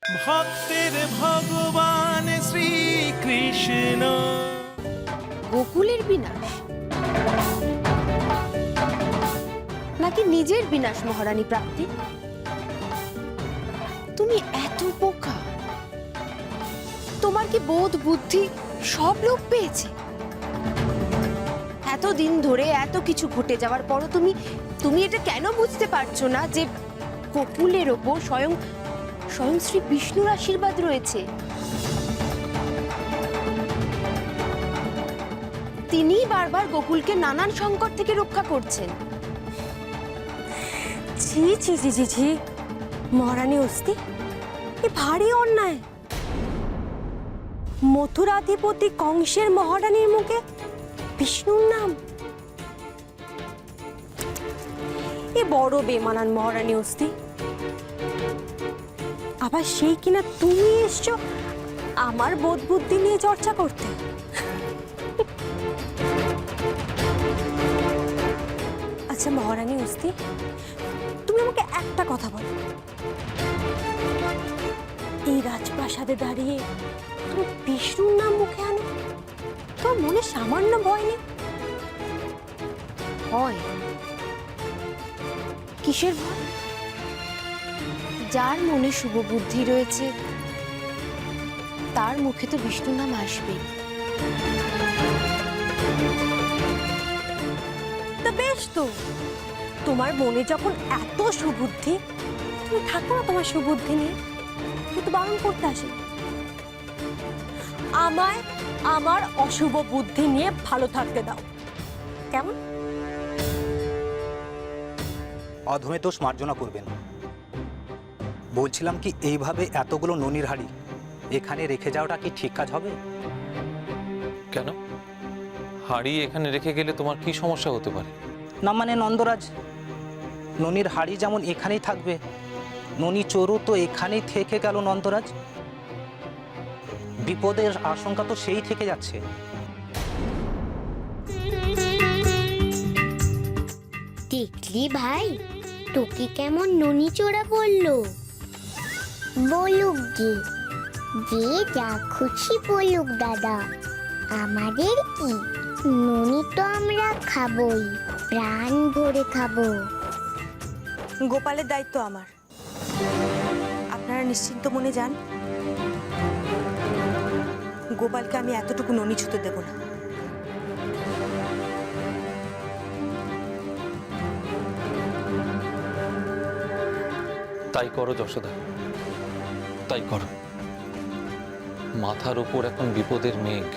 ভক্তের ভগবান শ্রীকৃষ্ণ। গোকুলের বিনাশ নাকি নিজের বিনাশ মহারানী প্রাপ্তি? তুমি এত বোকা, তোমার কি বোধ বুদ্ধি সব লোক পেয়েছে? এতদিন ধরে এত কিছু ঘটে যাওয়ার পরও তুমি এটা কেন বুঝতে পারছো না যে গোকুলের ওপর স্বয়ং শ্রী বিষ্ণুর আশীর্বাদ রয়েছে? তিনি বারবার গোকুলকে নানান সংকট থেকে রক্ষা করছেন। ছি ছি ছি ছি ছি, মহারানী অস্তি, এ ভারী অন্যায়। মথুরাধিপতি কংসের মহারানীর মুখে বিষ্ণুর নাম, এ বড় বেমানান মহারানী অস্তি। আবার সেই কিনা তুমি এসছো আমার বোধ বুদ্ধি নিয়ে চর্চা করতে। আচ্ছা মহারানী অস্তি, তুমি আমাকে একটা কথা বলো, এই রাজপ্রাসাদে দাঁড়িয়ে তুমি বিষ্ণুর নাম মুখে আনো, তোর মনে সামান্য ভয় নেই? ভয়? কিসের ভয়? যার মনে শুভ বুদ্ধি রয়েছে তার মুখে তো বিষ্ণু নাম আসবে। তা বেশ তো, তোমার মনে যখন এত সুবুদ্ধি, তুমি থাকো না তোমার সুবুদ্ধি নিয়ে, কিন্তু বারণ করতে আসে আমায় আমার অশুভ বুদ্ধি নিয়ে ভালো থাকতে দাও, কেমন? অধমে দোষ মার্জনা করবেন। বলছিলাম কি, এইভাবে এতগুলো ননির হাড়ি এখানে রেখে যাওয়াটা কি ঠিক কাজ হবে? কেন? হাড়ি এখানে রেখে গেলে তোমার কি সমস্যা হতে পারে? না মানে নন্দরাজ, ননির হাড়ি যেমন এখানেই থাকবে, ননি চোরও তো এখানেই থেকে গেল নন্দরাজ। বিপদের আশঙ্কা তো সেই থেকে যাচ্ছে। দেখলি ভাই, তোকে কেমন ননি চোরা বললো? বলুক গে, যে যা খুশি বলুক দাদা, আমাদের কি, ননি তো আমরা খাবই, প্রাণ ভরে খাবো। গোপালের দায়িত্ব আমার, আপনারা নিশ্চিন্ত মনে যান। গোপালকে আমি এতটুকু ননি ছুতে দেব না। তাই করো যশোদা, তাই করো। মাথার উপর এখন বিপদের মেঘ,